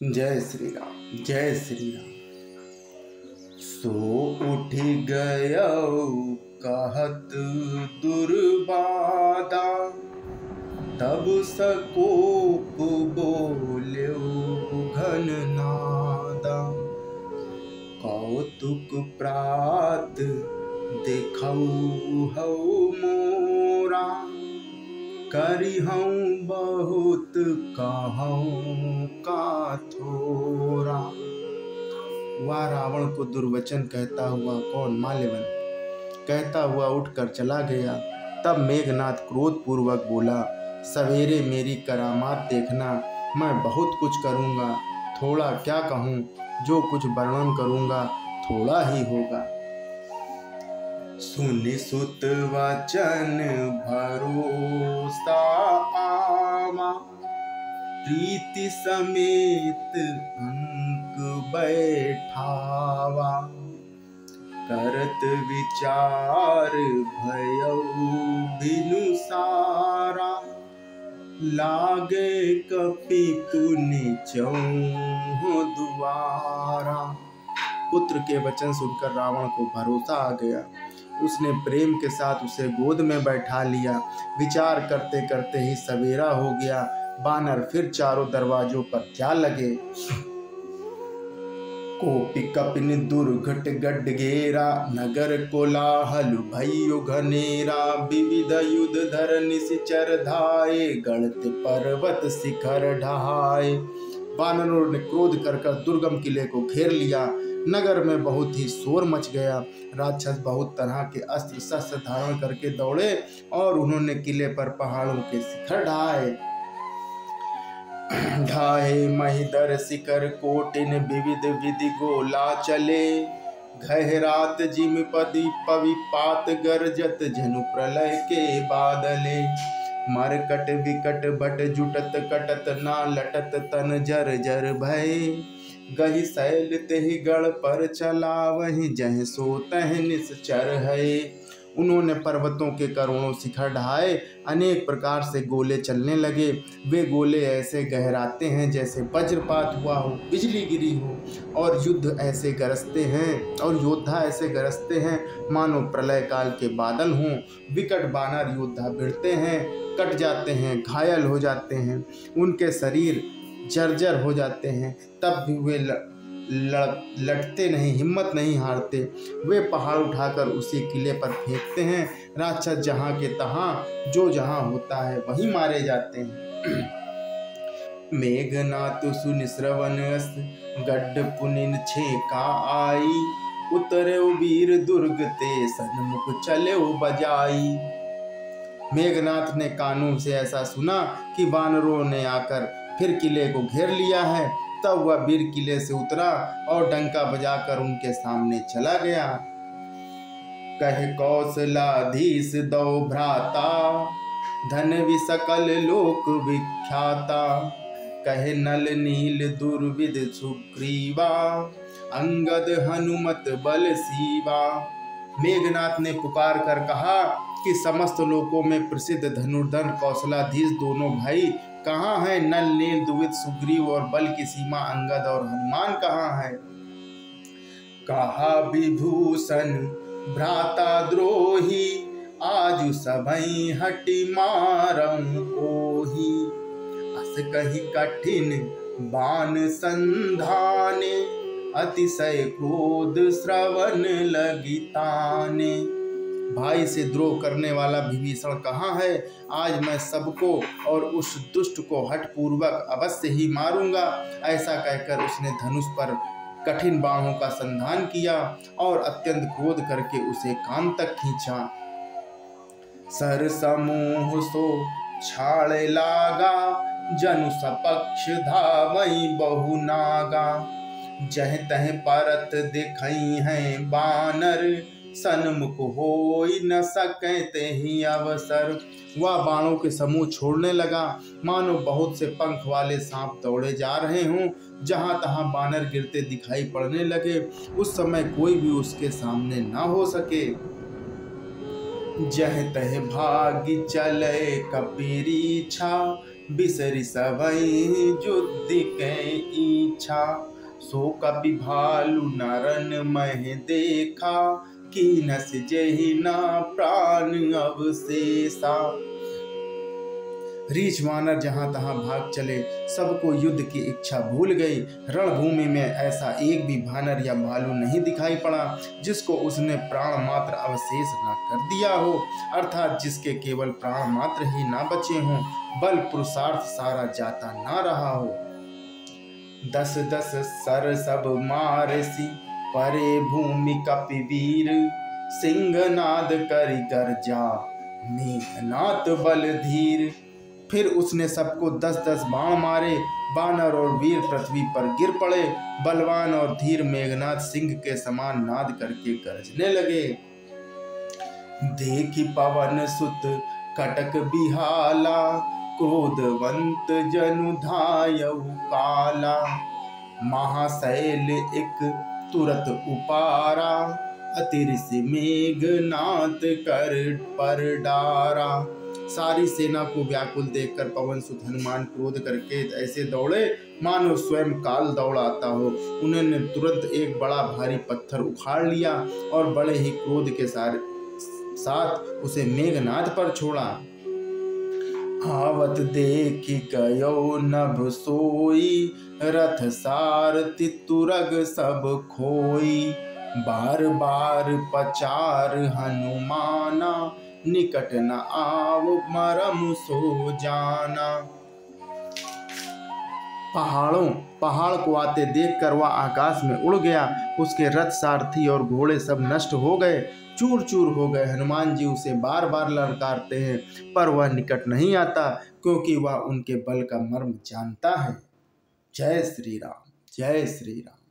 जय श्री राम, जय श्री राम। सो उठ गयो कहत दुर्बादा, तब सकोप बोल्यो घन नादा। कौतुक प्रात देखऊ हऊ मोरा, करिहऊँ बहुत कहूँ का थोरा। वह रावण को दुर्वचन कहता हुआ कौन माल्यवन कहता हुआ उठकर चला गया। तब मेघनाथ क्रोध पूर्वक बोला, सवेरे मेरी करामात देखना, मैं बहुत कुछ करूँगा। थोड़ा क्या कहूँ, जो कुछ वर्णन करूँगा थोड़ा ही होगा। सुनि सुत वचन भरोसा आवा, प्रीति समेत अंक बैठावा। करत विचार भयउ बिनु सारा, लागे कपि पुनि चहुँ दुआरा। पुत्र के वचन सुनकर रावण को भरोसा आ गया। उसने प्रेम के साथ उसे गोद में बैठा लिया। विचार करते करते ही सवेरा हो गया। बानर फिर चारों दरवाजों पर जा लगे। कोपि कपिन दुर्घट गड्ढ घेरा, नगर कोलाहल भइयो घनेरा। विविध युद्ध धर निशिचर धाये, गढ़त पर्वत शिखर ढहाए। वानरों ने क्रोध कर दुर्गम किले को घेर लिया। नगर में बहुत ही शोर मच गया। राक्षस बहुत तरह के अस्त्र शस्त्र धारण करके दौड़े और उन्होंने किले पर पहाड़ों के शिखर ढाए महिदर शिखर कोटिन, विविध विधि गोला चले। गहरात जिम पदी पविपात, गरजत झनु प्रलय के बादले। मरकट विकट बट जुटत कटत, ना लटत तन जर जर भय। गहि शैल तेहि गढ़ पर चला, वहीं जह सो तह निश्चर है। उन्होंने पर्वतों के करोड़ों शिखर ढहाए। अनेक प्रकार से गोले चलने लगे। वे गोले ऐसे गहराते हैं जैसे वज्रपात हुआ हो, बिजली गिरी हो, और युद्ध ऐसे गरजते हैं और योद्धा ऐसे गरजते हैं मानो प्रलय काल के बादल हों। विकट बानर योद्धा भिड़ते हैं, कट जाते हैं, घायल हो जाते हैं, उनके शरीर जर्जर हो जाते हैं, तब भी वे लटते नहीं, हिम्मत नहीं हारते। वे पहाड़ उठाकर उसी किले पर फेंकते हैं। राक्षस जहाँ के तहाँ, जो जहाँ होता है वहीं मारे जाते हैं। मेघनाथ सुनि श्रवण अस, गड्ढ पुनिन छेका आई। उतरे वीर दुर्ग ते, सन्मुख चले बजाई। मेघनाथ ने कानों से ऐसा सुना कि वानरों ने आकर फिर किले को घेर लिया है। तब वह वीर किले से उतरा और डंका बजाकर उनके सामने चला गया। कह कौशलाधीश दो भ्राता, धन वि सकल लोक विख्याता। कहे नल नील दुर्विद सुग्रीवा, अंगद हनुमत बल सीवा। मेघनाथ ने पुकार कर कहा कि समस्त लोकों में प्रसिद्ध धनुर्धर कौशलाधीश दोनों भाई कहाँ हैं? नल नील दुर्विद सुग्रीव और बल की सीमा अंगद और हनुमान कहाँ है? कहा विभूषण भ्राता द्रोही, आजु सबई हटि मारऊं ओही। अस कही कठिन बाण संधाने, अतिशय क्रोध श्रवण लगी ताने। भाई से द्रोह करने वाला विभीषण कहाँ है? आज मैं सबको और उस दुष्ट को हठपूर्वक अवश्य ही मारूंगा। ऐसा कहकर उसने धनुष पर कठिन बाणों का संधान किया और अत्यंत क्रोध करके उसे कान तक खींचा। सर समूह सो छाड़े लागा, जनु सपक्ष धावई बहु नागा। जह तह परत दिखई हैं बानर, सन्मुख होई न सके तेहि अवसर। वह बाणों के समूह छोड़ने लगा, मानो बहुत से पंख वाले सांप दौड़े जा रहे हों। जहाँ तहाँ बानर गिरते दिखाई पड़ने लगे। उस समय कोई भी उसके सामने न हो सके। जह तह भागी चले कपीरी छा, बिसरी सवई जुद्ध के इच्छा, सो कपि भालु नरन मह देखा, कीनस जेहि ना प्राण अवशेषा। रीछ वानर जहाँ तहाँ भाग चले, सबको युद्ध की इच्छा भूल गई। रणभूमि में ऐसा एक भी वानर या भालू नहीं दिखाई पड़ा जिसको उसने प्राण मात्र अवशेष न कर दिया हो, अर्थात जिसके केवल प्राण मात्र ही ना बचे हों, बल पुरुषार्थ सारा जाता ना रहा हो। 10-10 सर सब मारसी, परे भूमि कपिवीर, सिंहनाद करि गर्जा, मेघनाद बल धीर। फिर उसने सबको 10-10 बाण मारे, बानर और वीर पृथ्वी पर गिर पड़े, बलवान और धीर मेघनाद सिंह के समान नाद करके गरजने लगे। देखि पवन सुत कटक बिहाला, क्रोधवंत जनु धायउ काला, महाशैल एक तुरत उपारा, अतिरिसि मेघनाद कर पर डारा। सारी सेना को व्याकुल देखकर पवन सुत हनुमान क्रोध करके ऐसे दौड़े मानो स्वयं काल दौड़ाता हो। उन्होंने तुरंत एक बड़ा भारी पत्थर उखाड़ लिया और बड़े ही क्रोध के साथ उसे मेघनाद पर छोड़ा। आवत देखि गयो नभ सोई, रथ सारथि तुरग सब खोई, बार बार पचार हनुमाना, निकट न आव मरम सो जाना। पहाड़ को आते देखकर वह आकाश में उड़ गया। उसके रथ सारथी और घोड़े सब नष्ट हो गए, चूर चूर हो गए। हनुमान जी उसे बार बार ललकारते हैं पर वह निकट नहीं आता, क्योंकि वह उनके बल का मर्म जानता है। जय श्री राम, जय श्री राम।